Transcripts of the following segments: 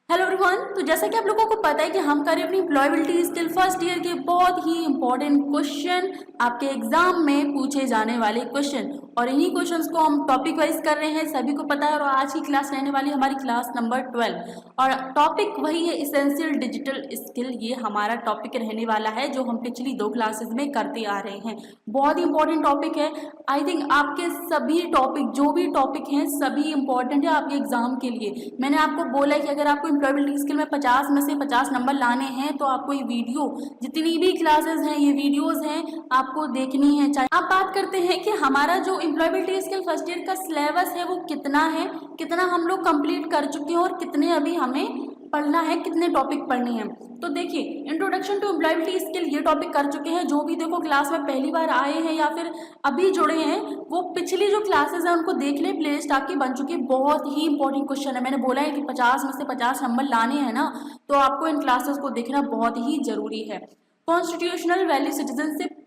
Hello everyone. तो जैसा कि आप लोगों को पता है कि हम करें अपनी एम्प्लॉयबिलिटी स्किल फर्स्ट ईयर के बहुत ही इंपॉर्टेंट क्वेश्चन आपके एग्जाम में पूछे जाने वाले क्वेश्चन, और इन्हीं क्वेश्चंस को हम टॉपिक वाइज कर रहे हैं, सभी को पता है। और आज की क्लास रहने वाली हमारी क्लास नंबर 12 और टॉपिक वही है इसेंशियल डिजिटल स्किल। ये हमारा टॉपिक रहने वाला है जो हम पिछली 2 क्लासेस में करते आ रहे हैं। बहुत ही इंपॉर्टेंट टॉपिक है। आई थिंक आपके सभी टॉपिक जो भी टॉपिक हैं सभी इंपॉर्टेंट है आपके एग्जाम के लिए। मैंने आपको बोला है कि अगर आपको एम्प्लॉयबिलिटी स्किल में 50 में से 50 नंबर लाने हैं तो आपको ये वीडियो, जितनी भी क्लासेस हैं, ये वीडियोस हैं, आपको देखनी है। चाहे आप बात करते हैं कि हमारा जो एम्प्लॉयबिलिटी स्किल फर्स्ट ईयर का सिलेबस है वो कितना है, कितना हम लोग कंप्लीट कर चुके हैं और कितने अभी हमें पढ़ना है, कितने टॉपिक पढ़ने हैं। तो देखिए, इंट्रोडक्शन टू एम्प्लॉयबिलिटी स्किल ये टॉपिक कर चुके हैं। जो भी देखो क्लास में पहली बार आए हैं या फिर अभी जुड़े हैं वो पिछली जो क्लासेस हैं उनको देख लें, प्लेलिस्ट आपकी बन चुकी है। बहुत ही इंपॉर्टेंट क्वेश्चन है। मैंने बोला है कि 50 में से 50 नंबर लाने हैं ना, तो आपको इन क्लासेस को देखना बहुत ही जरूरी है। Constitutional value citizenship,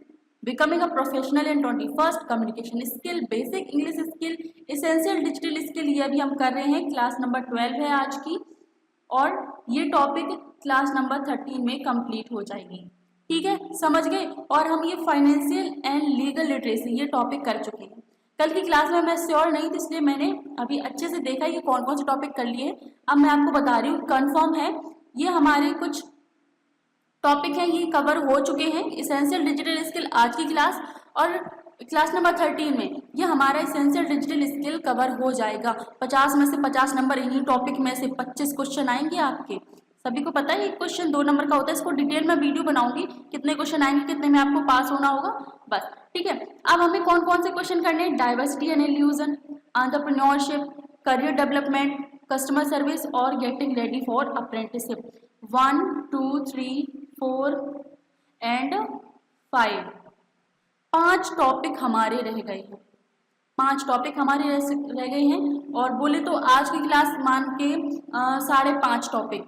becoming a professional in 21st, communication skill, basic English skill, essential digital skill, ये अभी हम कर रहे हैं। क्लास नंबर 12 है आज की और ये टॉपिक क्लास नंबर 13 में कंप्लीट हो जाएगी। ठीक है, समझ गए। और हम ये फाइनेंशियल एंड लीगल लिटरेसी ये टॉपिक कर चुके हैं। कल की क्लास में मैं श्योर नहीं थी, इसलिए मैंने अभी अच्छे से देखा कि कौन कौन से टॉपिक कर लिए। अब मैं आपको बता रही हूँ, कंफर्म है ये हमारे कुछ टॉपिक हैं, ये कवर हो चुके हैं। इसेंशियल डिजिटल स्किल आज की क्लास और क्लास नंबर 13 में ये हमारा इसेंशियल डिजिटल स्किल कवर हो जाएगा। 50 में से 50 नंबर, इन्हीं टॉपिक में से 25 क्वेश्चन आएंगे आपके। सभी को पता है एक क्वेश्चन 2 नंबर का होता है। इसको डिटेल में वीडियो बनाऊंगी, कितने क्वेश्चन आएंगे, कितने में आपको पास होना होगा, बस। ठीक है, अब हमें कौन कौन से क्वेश्चन करने हैं? Diversity and inclusion, entrepreneurship, career development, customer service और getting ready for apprenticeship. 1 2 3 4 and 5, 5 topic हमारे रह गए हैं। 5 टॉपिक हमारे रह गए हैं। और बोले तो आज की क्लास मान के 5.5 टॉपिक,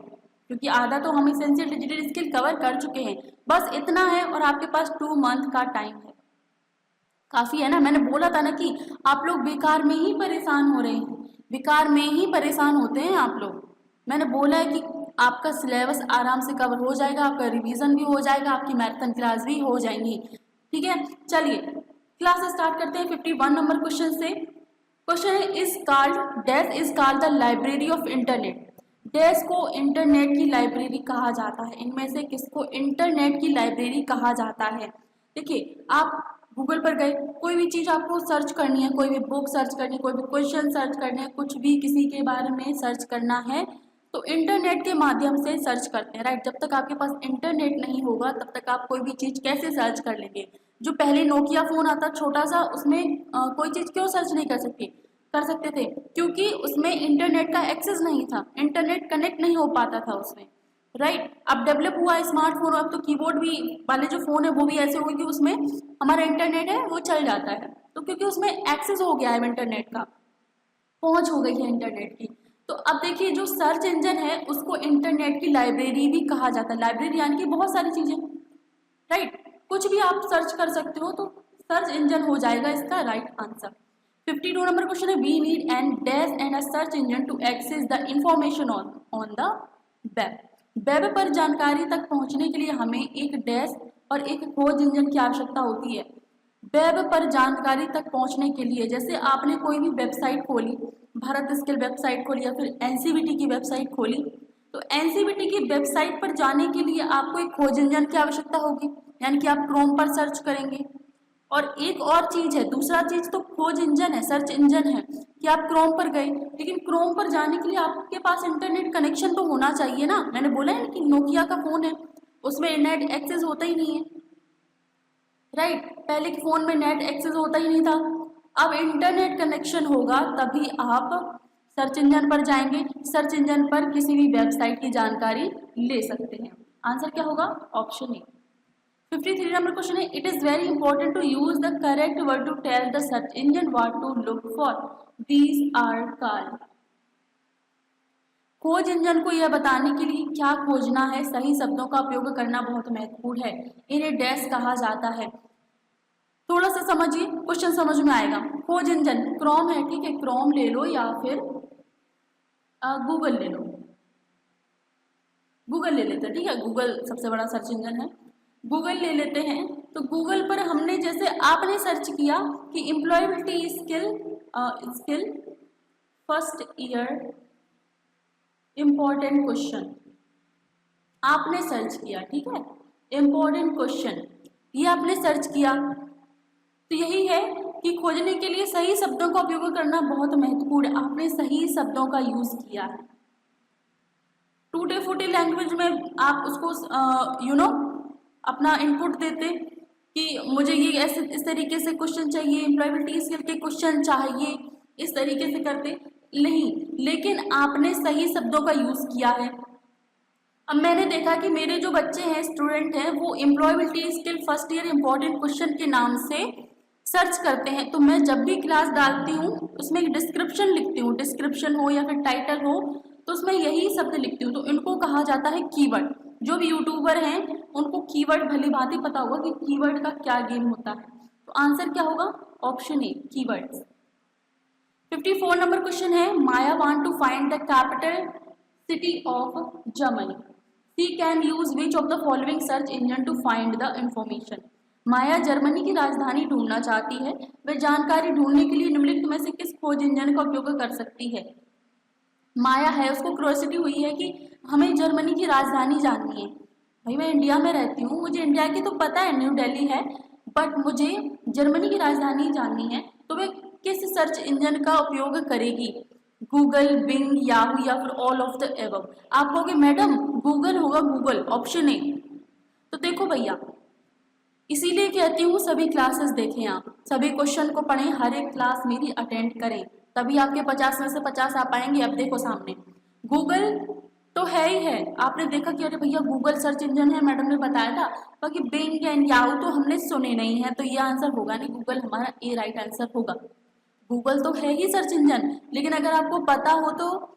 क्योंकि आधा तो हम एसेंशियल डिजिटल स्किल कवर कर चुके हैं। बस इतना है और आपके पास 2 मंथ का टाइम है। काफी है ना। मैंने बोला था ना कि आप लोग बेकार में ही परेशान हो रहे हैं, बेकार में ही परेशान होते हैं आप लोग। मैंने बोला है कि आपका सिलेबस आराम से कवर हो जाएगा, आपका रिवीजन भी हो जाएगा, आपकी मैराथन क्लास भी हो जाएंगी। ठीक है, चलिए क्लास स्टार्ट करते हैं 51 नंबर क्वेश्चन से। क्वेश्चन है, is called dash is called the library of internet. Dash को इंटरनेट की लाइब्रेरी कहा जाता है। इनमें से किसको इंटरनेट की लाइब्रेरी कहा जाता है? देखिए, आप गूगल पर गए, कोई भी चीज़ आपको सर्च करनी है, कोई भी बुक सर्च करनी है, कोई भी क्वेश्चन सर्च करना है, कुछ भी किसी के बारे में सर्च करना है तो इंटरनेट के माध्यम से सर्च करते हैं, राइट। जब तक आपके पास इंटरनेट नहीं होगा तब तक आप कोई भी चीज़ कैसे सर्च कर लेंगे? जो पहले नोकिया फ़ोन आता छोटा सा, उसमें कोई चीज़ क्यों सर्च नहीं कर सकते थे? क्योंकि उसमें इंटरनेट का एक्सेस नहीं था, इंटरनेट कनेक्ट नहीं हो पाता था उसमें, राइट। अब डेवलप हुआ स्मार्टफोन, अब तो कीबोर्ड भी वाले जो फ़ोन है वो भी ऐसे हो गए कि उसमें हमारा इंटरनेट है वो चल जाता है। तो क्योंकि उसमें एक्सेस हो गया है, इंटरनेट का पहुंच हो गई है इंटरनेट की। तो अब देखिए, जो सर्च इंजन है उसको इंटरनेट की लाइब्रेरी भी कहा जाता है। लाइब्रेरी यानी कि बहुत सारी चीज़ें, राइट। कुछ भी आप सर्च कर सकते हो तो सर्च इंजन हो जाएगा इसका राइट आंसर। 52 नंबर क्वेश्चन है, we need and dash and a search engine to access the information on the web. Web पर जानकारी तक पहुंचने के लिए हमें एक डैश और एक खोज इंजन की आवश्यकता होती है। वेब पर जानकारी तक पहुंचने के लिए, जैसे आपने कोई भी वेबसाइट खोली, भारत स्किल वेबसाइट खोली या फिर एनसीवीटी की वेबसाइट खोली, तो एनसीवीटी की वेबसाइट पर जाने के लिए आपको एक खोज इंजन की आवश्यकता होगी, यानी कि आप क्रोम पर सर्च करेंगे। और एक और चीज़ है, दूसरा चीज़ तो खोज इंजन है, सर्च इंजन है कि आप क्रोम पर गए, लेकिन क्रोम पर जाने के लिए आपके पास इंटरनेट कनेक्शन तो होना चाहिए ना। मैंने बोला है कि नोकिया का फ़ोन है उसमें नेट एक्सेस होता ही नहीं है, राइट। पहले के फ़ोन में नेट एक्सेस होता ही नहीं था। अब इंटरनेट कनेक्शन होगा तभी आप सर्च इंजन पर जाएंगे, सर्च इंजन पर किसी भी वेबसाइट की जानकारी ले सकते हैं। आंसर क्या होगा? Option A. 53 नंबर क्वेश्चन है, it is very important to use the correct word to tell the search engine what to look for, these are called. खोज इंजन को यह बताने के लिए क्या खोजना है, सही शब्दों का उपयोग करना बहुत महत्वपूर्ण है। इन्हें डैश कहा जाता है। थोड़ा सा समझिए, क्वेश्चन समझ में आएगा। खोज इंजन क्रोम है, ठीक है, क्रोम ले लो या फिर गूगल ले लो। गूगल ले लेते हैं, ठीक है, गूगल सबसे बड़ा सर्च इंजन है, गूगल ले लेते हैं। तो गूगल पर हमने जैसे आपने सर्च किया कि employability skill first year important question, आपने सर्च किया, ठीक है, इम्पॉर्टेंट क्वेश्चन, ये आपने सर्च किया। तो यही है कि खोजने के लिए सही शब्दों का उपयोग करना बहुत महत्वपूर्ण है। आपने सही शब्दों का यूज किया है। टूटे फूटे लैंग्वेज में आप उसको अपना इनपुट देते कि मुझे ये ऐसे इस तरीके से क्वेश्चन चाहिए, एम्प्लॉयबिलिटी स्किल के क्वेश्चन चाहिए, इस तरीके से करते नहीं, लेकिन आपने सही शब्दों का यूज किया है। अब मैंने देखा कि मेरे जो बच्चे हैं, स्टूडेंट हैं, वो employability skill first year important question के नाम से सर्च करते हैं। तो मैं जब भी क्लास डालती हूँ उसमें एक डिस्क्रिप्शन लिखती हूँ, डिस्क्रिप्शन हो या फिर टाइटल हो, तो उसमें यही शब्द लिखती हूँ। तो इनको कहा जाता है कीवर्ड। जो भी यूट्यूबर हैं उनको कीवर्ड भली भांति पता होगा कि कीवर्ड का क्या गेम होता है। तो आंसर क्या होगा? Option A, keywords. 54 number question है, Maya want to find the capital city of Germany, she can use which of the following search engine to find the information. Maya Germany की राजधानी ढूंढना चाहती है, वह जानकारी ढूंढने के लिए निम्नलिखित में से किस खोज इंजन का उपयोग कर सकती है। माया है, उसको क्यूरियोसिटी हुई है कि हमें जर्मनी की राजधानी जाननी है। भाई मैं इंडिया में रहती हूँ, मुझे इंडिया की तो पता है न्यू दिल्ली है, बट मुझे जर्मनी की राजधानी जाननी है। तो वह किस सर्च इंजन का उपयोग करेगी? गूगल, बिंग, याहू या फिर ऑल ऑफ द एबव। आप कहोगे मैडम गूगल होगा, गूगल ऑप्शन ए। तो देखो भैया, इसीलिए कहती हूँ सभी क्लासेस देखें, आप सभी क्वेश्चन को पढ़ें, हर एक क्लास मेरी अटेंड करें, तभी आपके 50 में से 50 आ पाएंगे। अब देखो सामने गूगल तो है ही है, आपने देखा कि अरे भैया गूगल सर्च इंजन है, मैडम ने बताया था। बाकी बिंग एंड याहू तो हमने सुने नहीं है, तो ये आंसर होगा नहीं, गूगल हमारा ए राइट आंसर होगा। गूगल तो है ही सर्च इंजन, लेकिन अगर आपको पता हो तो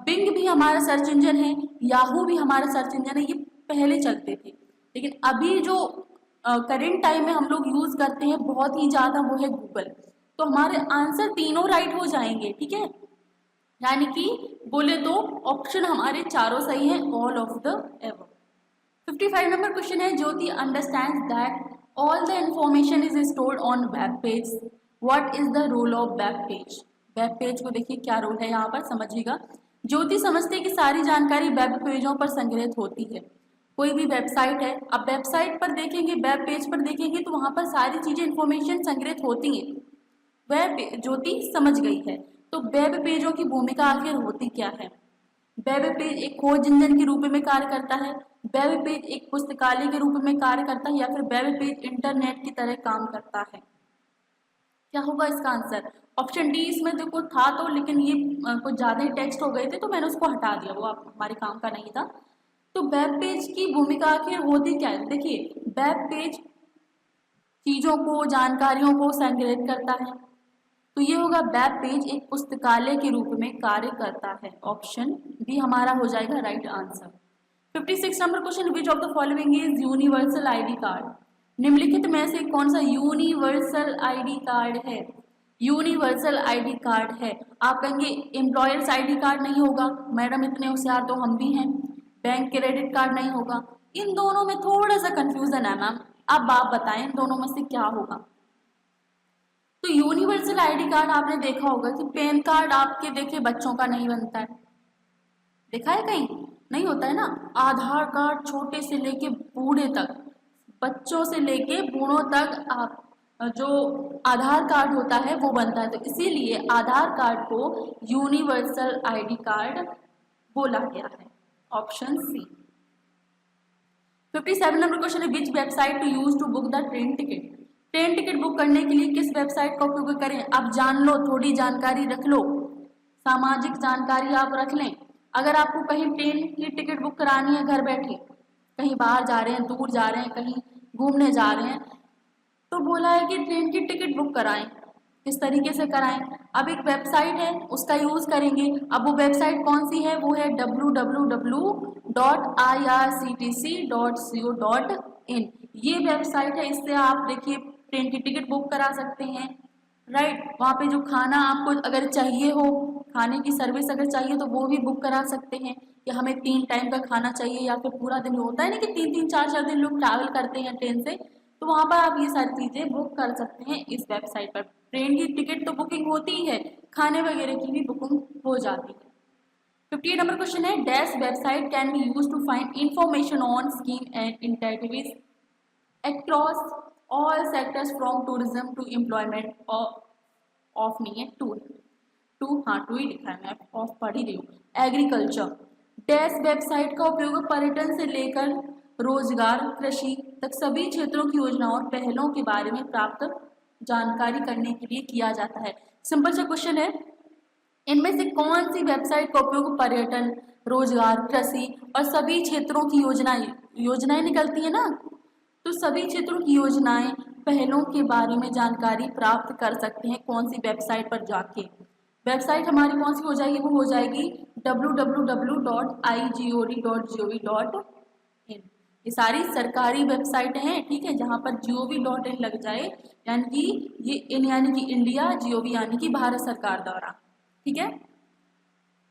बिंग भी हमारा सर्च इंजन है, याहू भी हमारा सर्च इंजन है, ये पहले चलते थे। लेकिन अभी जो करेंट टाइम में हम लोग यूज करते हैं बहुत ही ज्यादा, वो है गूगल। तो हमारे आंसर तीनों राइट हो जाएंगे, ठीक है, यानी कि बोले तो ऑप्शन हमारे चारों सही है, all of the above. 55 number question है, Jyoti understands that all the information is stored on web page, what is the role of web page. Web page को देखिए क्या रोल है यहाँ पर, समझिएगा। ज्योति समझती है कि सारी जानकारी वेब पेजों पर संग्रहित होती है। कोई भी वेबसाइट है, अब वेबसाइट पर देखेंगे, वेब पेज पर देखेंगे तो वहां पर सारी चीजें इंफॉर्मेशन संग्रहित होती हैं। वेब ज्योति समझ गई है। तो वेब पेजों की भूमिका आखिर होती क्या है? वेब पेज एक खोज इंजन के रूप में कार्य करता है, वेब पेज एक पुस्तकालय के रूप में कार्य करता है, या फिर वेब पेज इंटरनेट की तरह काम करता है। क्या होगा इसका आंसर? ऑप्शन डी इसमें देखो था तो, लेकिन ये कुछ ज्यादा ही टेक्स्ट हो गए थे तो मैंने उसको हटा दिया, वो हमारे काम का नहीं था। तो वेब पेज की भूमिका आखिर होती क्या है? देखिए, वेब पेज चीजों को, जानकारियों को संग्रहित करता है, तो ये होगा वेब पेज एक पुस्तकालय के रूप में कार्य करता है। ऑप्शन बी हमारा हो जाएगा right answer. 56 number question, which of the following is universal ID card. निम्नलिखित में से कौन सा यूनिवर्सल आईडी कार्ड है? यूनिवर्सल आईडी कार्ड है। आप कहेंगे एम्प्लॉयर्स आईडी कार्ड नहीं होगा, मैडम इतने होशियार तो हम भी हैं। बैंक क्रेडिट कार्ड नहीं होगा। इन दोनों में थोड़ा सा कंफ्यूजन है मैम, अब आप बताएं इन दोनों में से क्या होगा। तो यूनिवर्सल आईडी कार्ड आपने देखा होगा कि पैन कार्ड आपके देखिए बच्चों का नहीं बनता है, देखा है कहीं? नहीं होता है ना। आधार कार्ड छोटे से लेके बूढ़े तक, बच्चों से लेके बूढ़ों तक आप जो आधार कार्ड होता है वो बनता है। तो इसीलिए आधार कार्ड को यूनिवर्सल आईडी कार्ड बोला गया है। Option C. 57 नंबर क्वेश्चन है, which website to use to book the train ticket. Train ticket book करने के लिए किस वेबसाइट का उपयोग करें? आप जान लो, थोड़ी जानकारी रख लो, सामाजिक जानकारी आप रख लें। अगर आपको कहीं ट्रेन की टिकट बुक करानी है घर बैठे, कहीं बाहर जा रहे हैं, दूर जा रहे हैं, कहीं घूमने जा रहे हैं, तो बोला है कि ट्रेन की टिकट बुक कराएं। किस तरीके से कराएं? अब एक वेबसाइट है उसका यूज करेंगे। अब वो वेबसाइट कौन सी है? वो है www.irctc.co.in। ये वेबसाइट है, इससे आप देखिए ट्रेन की टिकट बुक करा सकते हैं, राइट। वहाँ पे जो खाना आपको अगर चाहिए हो, खाने की सर्विस अगर चाहिए तो वो भी बुक करा सकते हैं। कि हमें 3 टाइम का खाना चाहिए, या फिर पूरा दिन होता है ना कि 3-3 4-4 दिन लोग ट्रैवल करते हैं ट्रेन से, तो वहाँ पर आप ये सारी चीज़ें बुक कर सकते हैं इस वेबसाइट पर। ट्रेन की टिकट तो बुकिंग होती ही है, खाने वगैरह की भी बुकिंग हो जाती है। 58 नंबर क्वेश्चन है, dash website can be use to find information on scheme and initiatives across all sectors from tourism to employment of नहीं है, टू ही लिखा है, मैं ऑफ पढ़ ही रही हूँ। एग्रीकल्चर डैश वेबसाइट का उपयोग पर्यटन से लेकर रोजगार, कृषि तक सभी क्षेत्रों की योजनाओं और पहलों के बारे में प्राप्त जानकारी करने के लिए किया जाता है। सिंपल सा क्वेश्चन है, इनमें से कौन सी वेबसाइट का उपयोग पर्यटन, रोजगार, कृषि और सभी क्षेत्रों की योजनाएं निकलती है ना, तो सभी क्षेत्रों की योजनाएं, पहलों के बारे में जानकारी प्राप्त कर सकते हैं कौन सी वेबसाइट पर जाके। वेबसाइट हमारी कौन सी हो जाएगी, वो हो जाएगी www.igod.gov.in। ये सारी सरकारी वेबसाइट हैं, ठीक है, जहाँ पर gov.in लग जाए, यानी कि ये इन यानी कि इंडिया, gov यानी कि भारत सरकार द्वारा, ठीक है।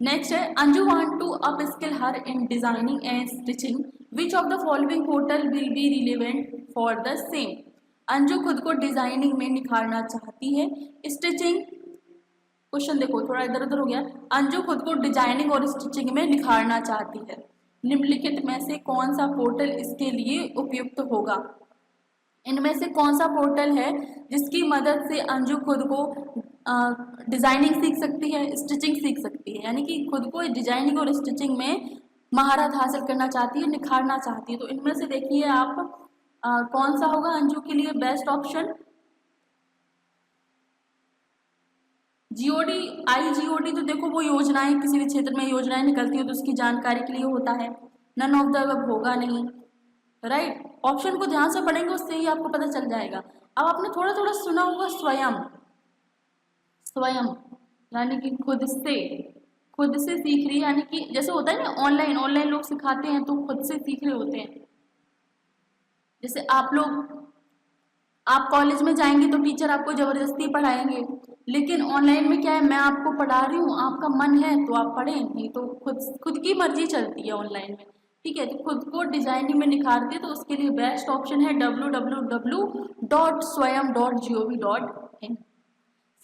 नेक्स्ट है, Anju want to up skill her in designing and stitching, which of the following portal will be relevant for the same. Anju खुद को डिजाइनिंग में निखारना चाहती है, स्टिचिंग, क्वेश्चन देखो थोड़ा इधर उधर हो गया, अंजू खुद को डिजाइनिंग और स्टिचिंग में निखारना चाहती है, निम्नलिखित में से कौन सा पोर्टल इसके लिए उपयुक्त होगा। इनमें से कौन सा पोर्टल है जिसकी मदद से अंजू खुद को डिजाइनिंग सीख सकती है, स्टिचिंग सीख सकती है, यानी कि खुद को डिजाइनिंग और स्टिचिंग में महारत हासिल करना चाहती है, निखारना चाहती है। तो इनमें से देखिए आप कौन सा होगा अंजू के लिए बेस्ट ऑप्शन। IGOD तो देखो वो योजनाएं, किसी भी क्षेत्र में योजनाएं निकलती है तो उसकी जानकारी के लिए होता है, नन ऑफ द अबव होगा नहीं, राइट। ऑप्शन को ध्यान से पढ़ेंगे उससे ही आपको पता चल जाएगा। अब आपने थोड़ा थोड़ा सुना होगा स्वयं, यानी कि खुद से सीख रही है, यानी कि जैसे होता है ना ऑनलाइन लोग सिखाते हैं तो खुद से सीख रहे होते हैं। जैसे आप कॉलेज में जाएंगे तो टीचर आपको जबरदस्ती पढ़ाएंगे, लेकिन ऑनलाइन में क्या है, मैं आपको पढ़ा रही हूँ, आपका मन है तो आप पढ़ें, नहीं तो खुद की मर्जी चलती है ऑनलाइन में, ठीक है। तो खुद को डिजाइनिंग में निखारते तो उसके लिए बेस्ट ऑप्शन है www.swayam.gov.in।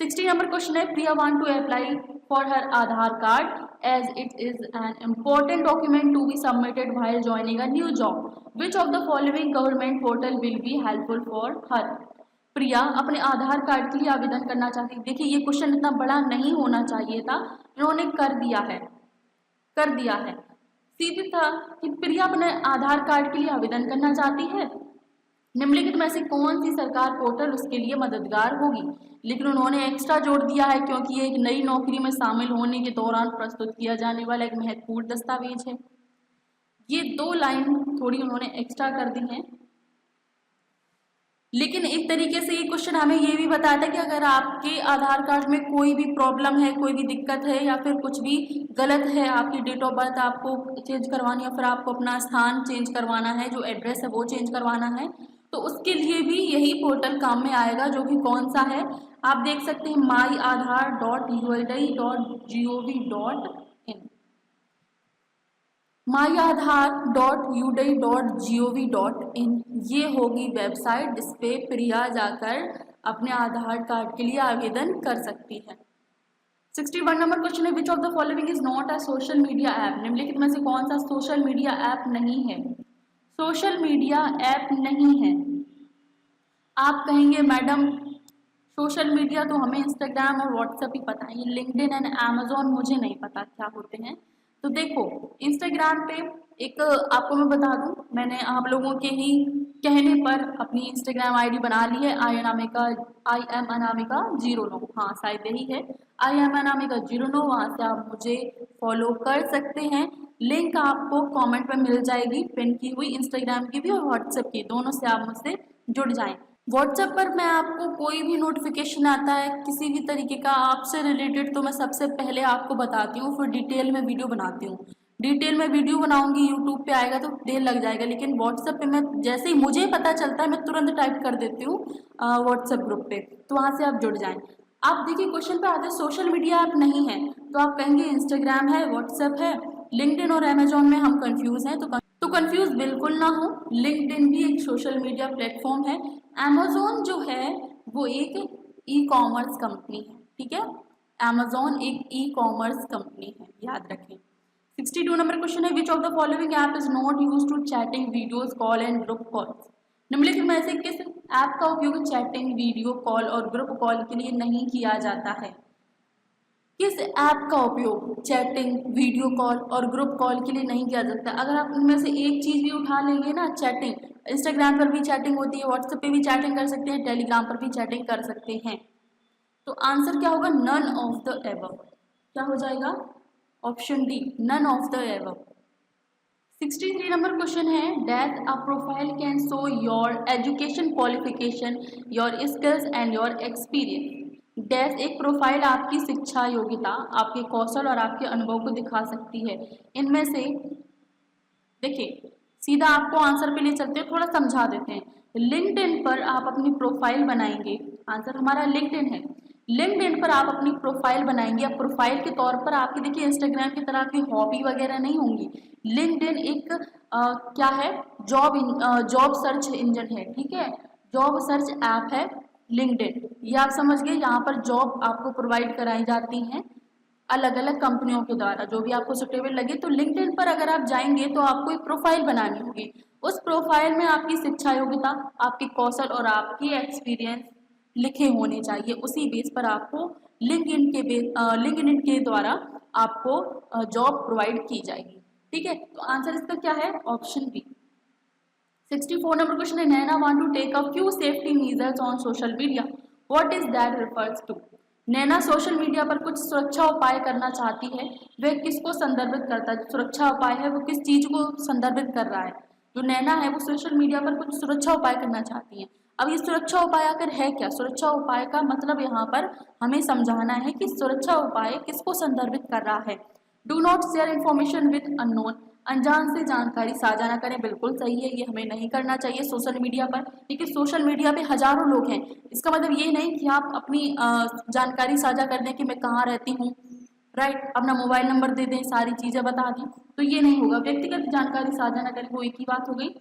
60 नंबर क्वेश्चन है, Priya want to apply for her Aadhaar card as it is an important document to be submitted while joining a new job, which of the following government portal will be helpful for her. Priya अपने Aadhaar card के लिए आवेदन करना चाहती है। देखिए ये question इतना बड़ा नहीं होना चाहिए था, इन्होंने कर दिया है। सीधी था कि प्रिया अपने आधार कार्ड के लिए आवेदन करना चाहती है, निम्नलिखित में से कौन सी सरकार पोर्टल उसके लिए मददगार होगी। लेकिन उन्होंने एक्स्ट्रा जोड़ दिया है क्योंकि ये एक नई नौकरी में शामिल होने के दौरान प्रस्तुत किया जाने वाला एक महत्वपूर्ण दस्तावेज है। ये 2 लाइन थोड़ी उन्होंने एक्स्ट्रा कर दी हैं, लेकिन एक तरीके से ये क्वेश्चन हमें ये भी बताता है कि अगर आपके आधार कार्ड में कोई भी प्रॉब्लम है, कोई भी दिक्कत है, या फिर कुछ भी गलत है, आपकी डेट ऑफ बर्थ आपको चेंज करवानी है, फिर आपको अपना स्थान चेंज करवाना है, जो एड्रेस है वो चेंज करवाना है, तो उसके लिए भी यही पोर्टल काम में आएगा, जो कि कौन सा है आप देख सकते हैं, myaadhar.udai.gov.in। myaadhar.udai.gov.in ये होगी वेबसाइट जिस पे प्रिया जाकर अपने आधार कार्ड के लिए आवेदन कर सकती है। 61 नंबर क्वेश्चन है, which of the following is not a social media app. निम्नलिखित में से कौन सा सोशल मीडिया ऐप नहीं है। सोशल मीडिया ऐप नहीं है। आप कहेंगे मैडम सोशल मीडिया तो हमें इंस्टाग्राम और व्हाट्सएप ही पता है, लिंक्डइन एंड अमेजोन मुझे नहीं पता क्या होते हैं। तो देखो इंस्टाग्राम पे एक आपको मैं बता दूं, मैंने आप लोगों के ही कहने पर अपनी इंस्टाग्राम आईडी बना ली है, आई एम अनामिका 09, हाँ शायद यही है, आई एम अनामिका 09। वहाँ से आप मुझे फॉलो कर सकते हैं। लिंक आपको कमेंट में मिल जाएगी पिन की हुई, इंस्टाग्राम की भी और व्हाट्सएप की, दोनों से आप मुझसे जुड़ जाएं। व्हाट्सएप पर मैं आपको कोई भी नोटिफिकेशन आता है किसी भी तरीके का आपसे रिलेटेड, तो मैं सबसे पहले आपको बताती हूँ, फिर डिटेल में वीडियो बनाती हूँ। डिटेल में वीडियो बनाऊंगी, यूट्यूब पे आएगा तो देर लग जाएगा, लेकिन व्हाट्सएप पे मैं जैसे ही मुझे पता चलता है मैं तुरंत टाइप कर देती हूँ व्हाट्सएप ग्रुप पे, तो वहाँ से आप जुड़ जाएं। आप देखिए क्वेश्चन पे आते हैं सोशल मीडिया ऐप नहीं है, तो आप कहेंगे इंस्टाग्राम है, व्हाट्सएप है, लिंक्डइन और अमेजोन में हम कंफ्यूज हैं, तो कंफ्यूज बिल्कुल ना हो। लिंक्डइन भी एक सोशल मीडिया प्लेटफॉर्म है। अमेजोन जो है वो एक ई कॉमर्स कंपनी है, ठीक है। अमेजोन एक ई कॉमर्स कंपनी है, याद रखें। 62 नंबर क्वेश्चन है, which of the following app is not use to chatting videos call and group calls. निम्नलिखित में से किस ऐप का उपयोग चैटिंग, वीडियो कॉल और ग्रुप कॉल के लिए नहीं किया जाता है। किस ऐप का उपयोग चैटिंग, वीडियो कॉल और ग्रुप कॉल के लिए नहीं किया जाता। अगर आप इनमें से एक चीज भी उठा लेंगे ना, चैटिंग, इंस्टाग्राम पर भी चैटिंग होती है, व्हाट्सएप पे भी चैटिंग कर सकते हैं, टेलीग्राम पर भी चैटिंग कर सकते हैं। तो आंसर क्या होगा, नन ऑफ द एबव। क्या हो जाएगा, option D, none of the above. 63 number question है, dash a profile can show your education qualification, your skills and your experience. Dash एक प्रोफाइल आपकी शिक्षा योग्यता, आपके कौशल और आपके अनुभव को दिखा सकती है। इनमें से देखिए, सीधा आपको आंसर पे ले चलते हैं, थोड़ा समझा देते हैं। लिंक्डइन पर आप अपनी प्रोफाइल बनाएंगे, आंसर हमारा लिंक्डइन है। लिंक्डइन पर आप अपनी प्रोफाइल बनाएंगे, अब प्रोफाइल के तौर पर आपकी देखिए इंस्टाग्राम की तरह की हॉबी वगैरह नहीं होंगी। लिंक्डइन एक क्या है, जॉब सर्च इंजन है, ठीक है, जॉब सर्च ऐप है लिंक्डइन। ये आप समझ गए, यहाँ पर जॉब आपको प्रोवाइड कराई जाती हैं अलग अलग कंपनियों के द्वारा, जो भी आपको सुटेबल लगे। तो लिंक्डइन पर अगर आप जाएंगे तो आपको एक प्रोफाइल बनानी होगी। उस प्रोफाइल में आपकी शिक्षा योग्यता, आपके कौशल और आपकी एक्सपीरियंस लिखे होने चाहिए। उसी बेस पर आपको लिंक्डइन के द्वारा आपको जॉब प्रोवाइड की जाएगी, ठीक है। तो आंसर इसका क्या है, ऑप्शन बी। 64 नंबर क्वेश्चन है, Naina want to take a few safety measures on social media, what is that refers to. Naina social media पर कुछ सुरक्षा उपाय करना चाहती है, वह किसको संदर्भित करता है। सुरक्षा उपाय है वो किस चीज को संदर्भित कर रहा है। जो नैना है वो सोशल मीडिया पर कुछ सुरक्षा उपाय करना चाहती है। अब ये सुरक्षा उपाय आकर है क्या, सुरक्षा उपाय का मतलब यहाँ पर हमें समझाना है कि सुरक्षा उपाय किसको संदर्भित कर रहा है। Do not share information with unknown, अनजान से जानकारी साझा ना करें, बिल्कुल सही है, ये हमें नहीं करना चाहिए सोशल मीडिया पर। देखिए सोशल मीडिया पे हजारों लोग हैं, इसका मतलब ये नहीं कि आप अपनी जानकारी साझा कर दें कि मैं कहाँ रहती हूँ, राइट, अपना मोबाइल नंबर दे दें, सारी चीजें बता दें, तो ये नहीं होगा। व्यक्तिगत जानकारी साझा ना करें, वो एक ही बात हो गई।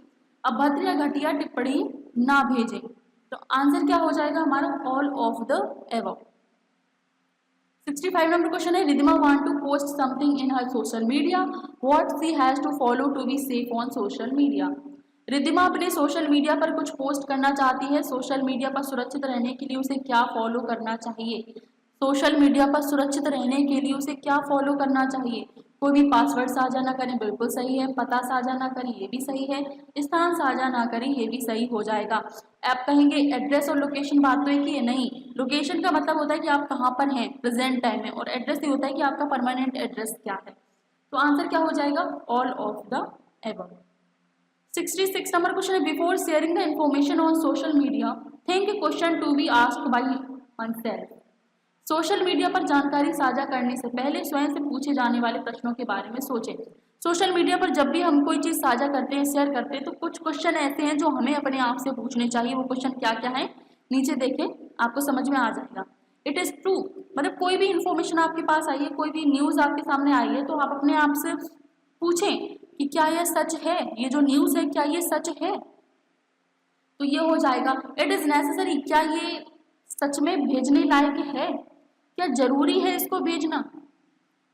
अभद्र या घटिया टिप्पणी ना भेजें, तो आंसर क्या हो जाएगा हमारा, all of the above. 65 number question है, Riddhima want to post something in her social media, what she has to follow to be safe on social media. Riddhima अपने सोशल मीडिया पर कुछ पोस्ट करना चाहती है, सोशल मीडिया पर सुरक्षित रहने के लिए उसे क्या फॉलो करना चाहिए। सोशल मीडिया पर सुरक्षित रहने के लिए उसे क्या फॉलो करना चाहिए। कोई भी पासवर्ड साझा ना करें, बिल्कुल सही है। पता साझा ना करें, ये भी सही है। स्थान साझा ना करें, ये भी सही हो जाएगा। आप कहेंगे एड्रेस और लोकेशन बात तो एक ही है, नहीं। लोकेशन का मतलब होता है कि आप कहाँ पर हैं प्रेजेंट टाइम में, और एड्रेस ये होता है कि आपका परमानेंट एड्रेस क्या है। तो आंसर क्या हो जाएगा, all of the above. 66 number question है, before sharing the information on social media think question to be asked by oneself. Social media पर जानकारी साझा करने से पहले स्वयं से पूछे जाने वाले प्रश्नों के बारे में सोचें। सोशल मीडिया पर जब भी हम कोई चीज़ साझा करते हैं, शेयर करते हैं, तो कुछ क्वेश्चन ऐसे हैं जो हमें अपने आप से पूछने चाहिए। वो क्वेश्चन क्या क्या है, नीचे देखें, आपको समझ में आ जाएगा। इट इज़ ट्रू, मतलब कोई भी इंफॉर्मेशन आपके पास आई है, कोई भी न्यूज़ आपके सामने आई है, तो आप अपने आप से पूछें कि क्या यह सच है, ये जो न्यूज़ है क्या ये सच है। तो ये हो जाएगा। इट इज़ नेसेसरी, क्या ये सच में भेजने लायक है, क्या जरूरी है इसको भेजना।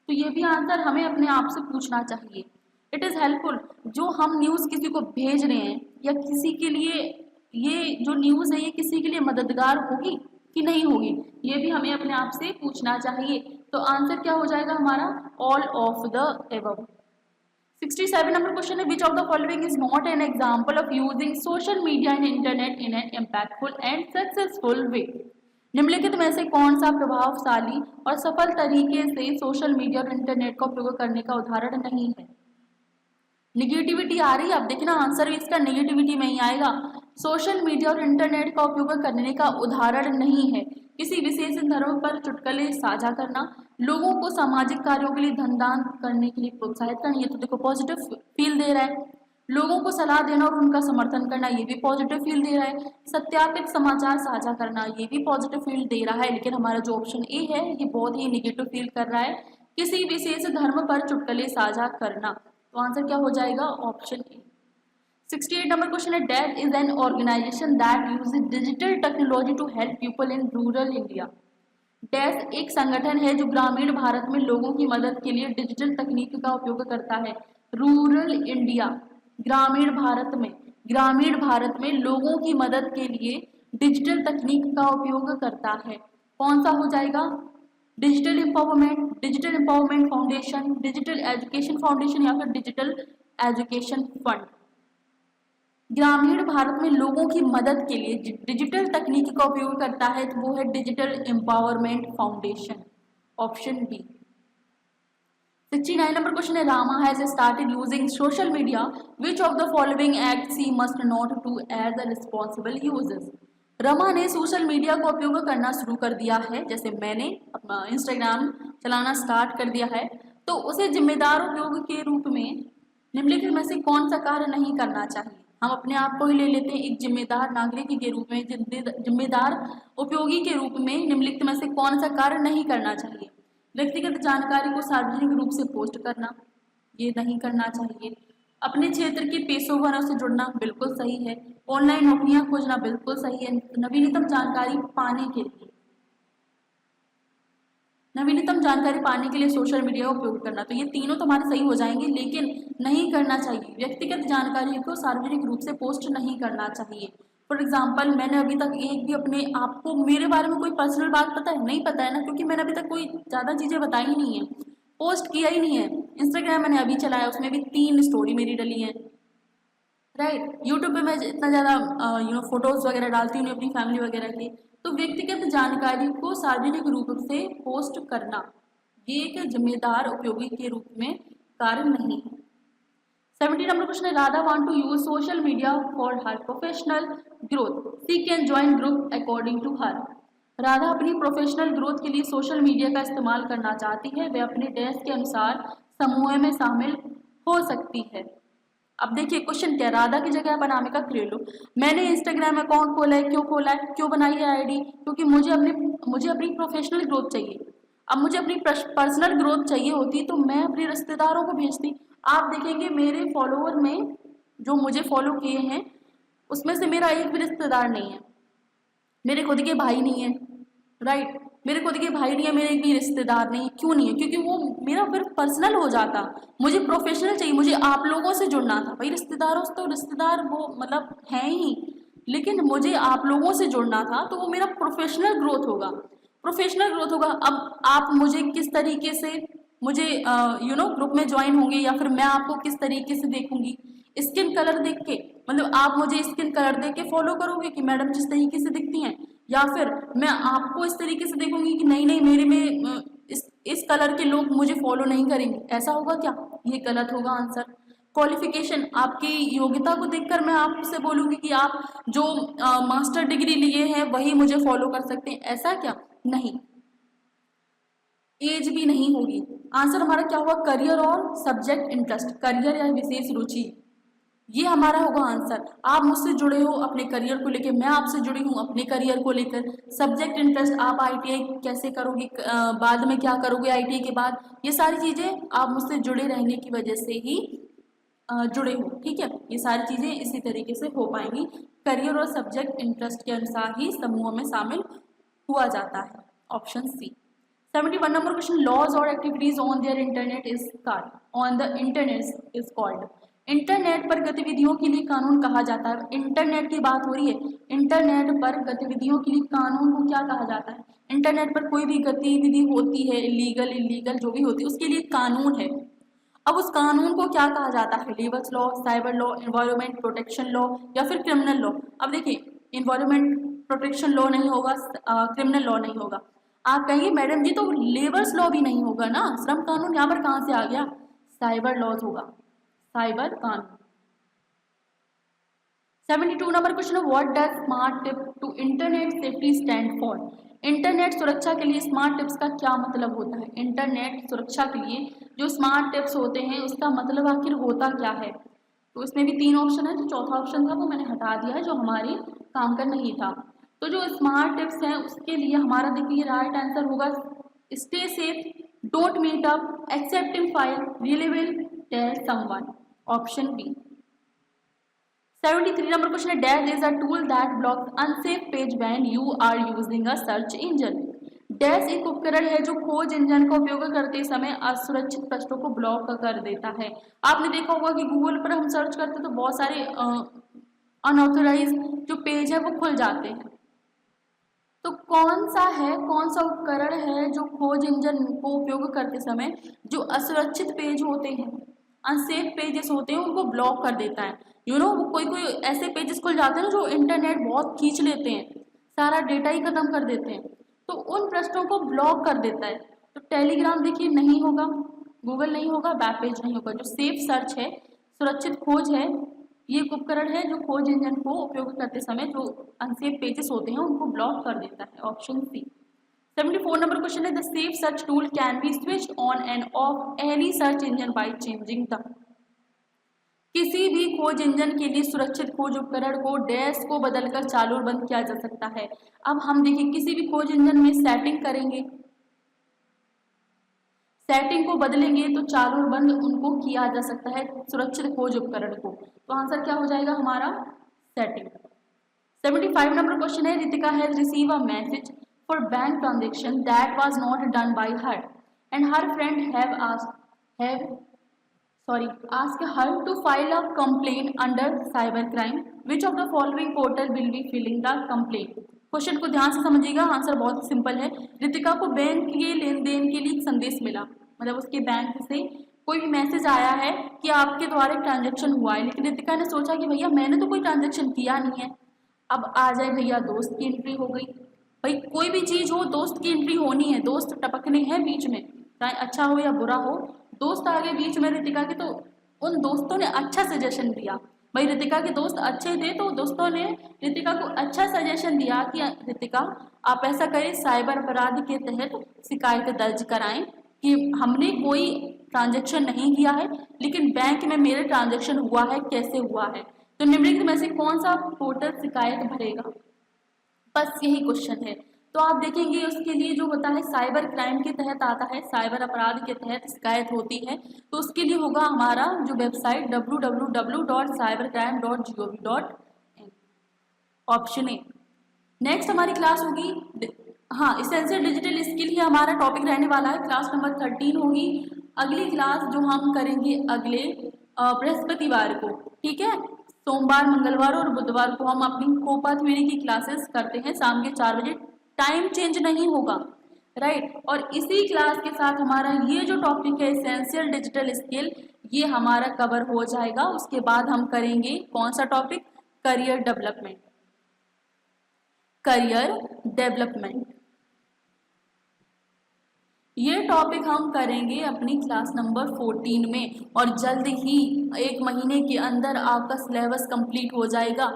तो ये भी आंसर हमें अपने आप से पूछना चाहिए। इट इज़ हेल्पफुल, जो हम न्यूज़ किसी को भेज रहे हैं या किसी के लिए, ये जो न्यूज़ है ये किसी के लिए मददगार होगी कि नहीं होगी, ये भी हमें अपने आप से पूछना चाहिए। तो आंसर क्या हो जाएगा हमारा, all of the above. 67 number question है, which of the following is not an example of using social media and internet in an impactful and successful way. निम्नलिखित में से कौन सा प्रभावशाली और सफल तरीके से सोशल मीडिया और इंटरनेट का उपयोग करने का उदाहरण नहीं है। निगेटिविटी आ रही है, आप देखना आंसर भी इसका निगेटिविटी में ही आएगा। सोशल मीडिया और इंटरनेट का उपयोग करने का उदाहरण नहीं है। किसी विशेष धर्म पर चुटकुले साझा करना, लोगों को सामाजिक कार्यों के लिए धन दान करने के लिए प्रोत्साहित करना, ये तो देखो पॉजिटिव फील दे रहा है। लोगों को सलाह देना और उनका समर्थन करना, ये भी पॉजिटिव फील दे रहा है। सत्यापित समाचार साझा करना, ये भी पॉजिटिव फील दे रहा है। लेकिन हमारा जो ऑप्शन ए है ये बहुत ही निगेटिव फील कर रहा है, किसी विशेष धर्म पर चुटकुले साझा करना। तो आंसर क्या हो जाएगा? Option A. 68 नंबर क्वेश्चन है, dash is an organisation that uses digital technology to help people in rural India. Dash एक संगठन है जो ग्रामीण भारत में लोगों की मदद के लिए डिजिटल तकनीक का उपयोग करता है। रूरल इंडिया, ग्रामीण भारत में लोगों की मदद के लिए डिजिटल तकनीक का उपयोग करता है। कौन सा हो जाएगा? Digital empowerment foundation, digital education foundation या फिर डिजिटल एजुकेशन फंड। ग्रामीण भारत में लोगों की मदद के लिए डिजिटल तकनीक का उपयोग करता है तो वो है digital empowerment foundation, option B. 69 number question है, Rama has started using social media, which of the following acts he must not do as a responsible users. Rama ने सोशल मीडिया का उपयोग करना शुरू कर दिया है, जैसे मैंने अपना इंस्टाग्राम चलाना स्टार्ट कर दिया है, तो उसे जिम्मेदार उपयोग के रूप में निम्नलिखित में से कौन सा कार्य नहीं करना चाहिए। हम अपने आप को ही ले लेते हैं एक जिम्मेदार नागरिक के रूप में, जिम्मेदार उपयोगी के रूप में निम्नलिखित में से कौन सा कार्य नहीं करना चाहिए। व्यक्तिगत जानकारी को सार्वजनिक रूप से पोस्ट करना, ये नहीं करना चाहिए। अपने क्षेत्र के पेशेवरों से जुड़ना, बिल्कुल सही है। ऑनलाइन नौकरियां खोजना, बिल्कुल सही है। नवीनतम जानकारी पाने के लिए सोशल मीडिया का उपयोग करना, तो ये तीनों तो हमारे सही हो जाएंगे, लेकिन नहीं करना चाहिए। व्यक्तिगत जानकारी को सार्वजनिक रूप से पोस्ट नहीं करना चाहिए। फॉर एग्जाम्पल, मैंने अभी तक एक भी अपने आपको मेरे बारे में कोई पर्सनल बात पता है? नहीं पता है ना, क्योंकि मैंने अभी तक कोई ज़्यादा चीज़ें बताई ही नहीं है, पोस्ट किया ही नहीं है। इंस्टाग्राम मैंने अभी चलाया, उसमें भी 3 स्टोरी मेरी डली है, राइट। यूट्यूब पे मैं इतना ज़्यादा फोटोज़ वगैरह डालती हूँ अपनी फैमिली वगैरह की। तो व्यक्तिगत जानकारी को सार्वजनिक रूप से पोस्ट करना, ये एक जिम्मेदार उपयोगी के रूप में कार्य नहीं है। 70 नंबर क्वेश्चन है, Radha want to use social media for her professional growth, she can join group according to her. Radha अपनी प्रोफेशनल ग्रोथ के लिए सोशल मीडिया का इस्तेमाल करना चाहती है, वे अपने डेस्क के अनुसार समूह में शामिल हो सकती है। अब देखिए क्वेश्चन क्या है, राधा की जगह आप अनामिका ले लो। मैंने इंस्टाग्राम अकाउंट खोला है, क्यों खोला है, क्यों बनाई है आईडी? क्योंकि मुझे अपनी प्रोफेशनल ग्रोथ चाहिए। अब मुझे अपनी पर्सनल ग्रोथ चाहिए होती तो मैं अपने रिश्तेदारों को भेजती। आप देखेंगे मेरे फॉलोअर में जो मुझे फॉलो किए हैं उसमें से मेरा एक भी रिश्तेदार नहीं है, मेरे खुद के भाई नहीं है, राइट। मेरे खुद के भाई नहीं है, मेरे एक भी रिश्तेदार नहीं है। क्यों नहीं है? क्योंकि वो मेरा फिर पर्सनल हो जाता। मुझे प्रोफेशनल चाहिए, मुझे आप लोगों से जुड़ना था। भाई रिश्तेदारों से तो रिश्तेदार वो मतलब हैं ही, लेकिन मुझे आप लोगों से जुड़ना था, तो वो मेरा प्रोफेशनल ग्रोथ होगा। अब आप मुझे किस तरीके से मुझे ग्रुप में ज्वाइन होंगे, या फिर मैं आपको किस तरीके से देखूंगी? स्किन कलर देख के, मतलब आप मुझे स्किन कलर देख के फॉलो करोगे कि मैडम जिस तरीके से दिखती हैं, या फिर मैं आपको इस तरीके से देखूंगी कि नहीं मेरे में इस कलर के लोग मुझे फॉलो नहीं करेंगे, ऐसा होगा क्या? ये गलत होगा आंसर। क्वालिफिकेशन, आपकी योग्यता को देखकर मैं आपसे बोलूंगी कि आप जो मास्टर डिग्री लिए हैं वही मुझे फॉलो कर सकते हैं, ऐसा क्या? नहीं। एज भी नहीं होगी। आंसर हमारा क्या होगा? करियर और सब्जेक्ट इंटरेस्ट, करियर या विशेष रुचि, ये हमारा होगा आंसर। आप मुझसे जुड़े हो अपने करियर को लेकर, मैं आपसे जुड़ी हूँ अपने करियर को लेकर। सब्जेक्ट इंटरेस्ट, आप आईटीआई कैसे करोगे, बाद में क्या करोगे आईटीआई के बाद, ये सारी चीज़ें आप मुझसे जुड़े रहने की वजह से ही जुड़े हो, ठीक है। ये सारी चीज़ें इसी तरीके से हो पाएंगी। करियर और सब्जेक्ट इंटरेस्ट के अनुसार ही समूह में शामिल हुआ जाता है, option C. 71 number question, laws और activities on the internet is called. Internet पर गतिविधियों के लिए कानून कहा जाता है। इंटरनेट की बात हो रही है, इंटरनेट पर गतिविधियों के लिए कानून को क्या कहा जाता है? इंटरनेट पर कोई भी गतिविधि होती है, इलीगल जो भी होती है, उसके लिए कानून है। अब उस कानून को क्या कहा जाता है? Labours law, cyber law, environment protection law या फिर क्रिमिनल लॉ। अब देखिए, एनवायरमेंट प्रोटेक्शन लॉ नहीं होगा, क्रिमिनल लॉ नहीं होगा। आप कहेंगे मैडम जी तो लेबर्स लॉ भी नहीं होगा ना, श्रम कानून यहाँ पर कहाँ से आ गया? साइबर लॉज होगा, साइबर कानून। 72 number question, what does smart tip to internet safety stand for. Internet सुरक्षा के लिए स्मार्ट टिप्स का क्या मतलब होता है? इंटरनेट सुरक्षा के लिए जो स्मार्ट टिप्स होते हैं उसका मतलब आखिर होता क्या है? तो इसमें भी 3 ऑप्शन है, जो चौथा ऑप्शन था वो मैंने हटा दिया है, जो हमारे काम का नहीं था। तो जो स्मार्ट टिप्स हैं उसके लिए हमारा देखिए राइट आंसर होगा stay safe, don't meet up, accepting file, रियली विल, tell someone. Option B. 73 number question है, dash is a tool that blocks unsafe page when you are using a search engine. Dash एक उपकरण है जो खोज engine का उपयोग करते समय असुरक्षित पृष्ठों को ब्लॉक कर देता है। आपने देखा होगा कि गूगल पर हम सर्च करते हैं तो बहुत सारे अनऑथराइज जो पेज है वो खुल जाते हैं। तो कौन सा उपकरण है जो खोज इंजन को उपयोग करते समय जो असुरक्षित पेज होते हैं, अनसेफ पेजेस होते हैं, उनको ब्लॉक कर देता है। कोई कोई ऐसे पेजेस खुल जाते हैं जो इंटरनेट बहुत खींच लेते हैं, सारा डेटा ही खत्म कर देते हैं, तो उन पृष्ठों को ब्लॉक कर देता है। तो टेलीग्राम देखिए नहीं होगा, गूगल नहीं होगा, वेब पेज नहीं होगा। जो सेफ सर्च है, सुरक्षित खोज है, ये एक उपकरण है जो खोज इंजन को उपयोग करते समय जो अनसेफ पेजेस होते हैं उनको ब्लॉक कर देता है। Option C. 74 नंबर क्वेश्चन है, the safe search tool can be switched on and off any search engine by changing the. किसी भी खोज इंजन के लिए सुरक्षित खोज उपकरण को डैश को बदलकर चालू और बंद किया जा सकता है। अब हम देखिए किसी भी खोज इंजन में सेटिंग करेंगे, सेटिंग को बदलेंगे तो चालू और बंद उनको किया जा सकता है सुरक्षित खोज उपकरण को। तो आंसर क्या हो जाएगा हमारा? सेटिंग। 75 नंबर क्वेश्चन है, Ritika has receive a message for bank transaction that was not done by her and her friend ask her to file a complaint under cybercrime. Which of the following portal will be filling the complaint? Question को ध्यान से समझिएगा, answer बहुत simple है। रितिका को bank के लेन then के लिए एक संदेश मिला, मतलब उसके बैंक से कोई भी मैसेज आया है कि आपके द्वारा ट्रांजेक्शन हुआ है, लेकिन रितिका ने सोचा कि भैया मैंने तो कोई ट्रांजेक्शन किया नहीं है। अब आ जाए भैया दोस्त की एंट्री हो गई। भाई कोई भी चीज हो दोस्त की एंट्री होनी है, दोस्त टपकने हैं बीच में, चाहे अच्छा हो या बुरा हो, दोस्त आ गए बीच में रितिका के, तो उन दोस्तों ने अच्छा सजेशन दिया। भाई रितिका के दोस्त अच्छे थे तो दोस्तों ने रितिका को अच्छा सजेशन दिया कि रितिका आप ऐसा करें, साइबर अपराध के तहत शिकायत दर्ज कराएं कि हमने कोई ट्रांजैक्शन नहीं किया है लेकिन बैंक में मेरे ट्रांजैक्शन हुआ है, कैसे हुआ है। तो निम्नलिखित में से कौन सा पोर्टल शिकायत भरेगा, बस यही क्वेश्चन है। तो आप देखेंगे उसके लिए जो होता है साइबर क्राइम के तहत आता है, साइबर अपराध के तहत शिकायत होती है, तो उसके लिए होगा हमारा जो website www.cybercrime.gov.in। Option A. Next हमारी क्लास होगी, हाँ, एसेंशियल डिजिटल स्किल ही हमारा टॉपिक रहने वाला है, क्लास नंबर 13 होगी। अगली क्लास जो हम करेंगे अगले बृहस्पतिवार को, ठीक है। सोमवार, मंगलवार और बुधवार को हम अपनी कोपा थ्योरी की क्लासेस करते हैं शाम के 4 बजे, टाइम चेंज नहीं होगा, राइट। और इसी क्लास के साथ हमारा ये जो टॉपिक है एसेंशियल डिजिटल स्किल, ये हमारा कवर हो जाएगा। उसके बाद हम करेंगे कौन सा topic? Career development. Career development ये टॉपिक हम करेंगे अपनी क्लास नंबर 14 में, और जल्द ही 1 महीने के अंदर आपका सिलेबस कंप्लीट हो जाएगा,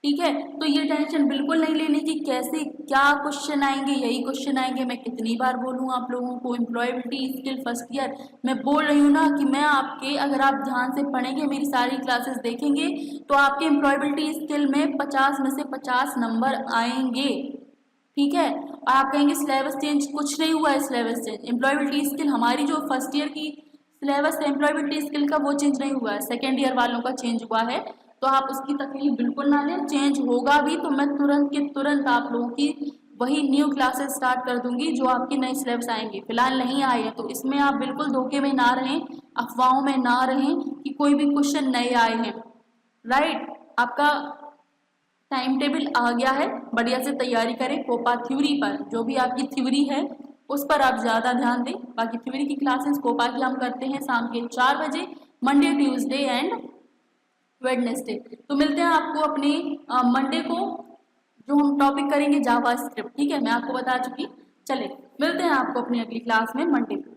ठीक है। तो ये टेंशन बिल्कुल नहीं लेने की, कैसे क्या क्वेश्चन आएंगे, यही क्वेश्चन आएंगे। मैं कितनी बार बोलूँ आप लोगों को, एम्प्लॉयबिलिटी स्किल फर्स्ट ईयर, मैं बोल रही हूँ ना कि मैं आपके, अगर आप ध्यान से पढ़ेंगे, मेरी सारी क्लासेस देखेंगे, तो आपके एम्प्लॉयबिलिटी स्किल में 50 में से 50 नंबर आएंगे, ठीक है। आप कहेंगे सिलेबस चेंज, कुछ नहीं हुआ है सिलेबस चेंज। एम्प्लॉयबिलिटी स्किल हमारी जो फर्स्ट ईयर की सिलेबस है एम्प्लॉयबिलिटी स्किल का, वो चेंज नहीं हुआ है, सेकेंड ईयर वालों का चेंज हुआ है। तो आप उसकी तकलीफ बिल्कुल ना लें, चेंज होगा भी तो मैं तुरंत के तुरंत आप लोगों की वही न्यू क्लासेस स्टार्ट कर दूंगी जो आपकी नई सिलेबस आएंगे। फिलहाल नहीं आए हैं तो इसमें आप बिल्कुल धोखे में ना रहें, अफवाहों में ना रहें कि कोई भी क्वेश्चन नए आए हैं, राइट। आपका टाइम टेबल आ गया है, बढ़िया से तैयारी करें। कोपा थ्योरी पर, जो भी आपकी थ्योरी है उस पर आप ज़्यादा ध्यान दें। बाकी थ्योरी की क्लासेस कोपा की हम करते हैं शाम के 4 बजे, मंडे, ट्यूसडे एंड वेडनेसडे। तो मिलते हैं आपको अपने मंडे को, जो हम टॉपिक करेंगे जावा स्क्रिप्ट, ठीक है। मैं आपको बता चुकी, चले मिलते हैं आपको अपनी अगली क्लास में मंडे को।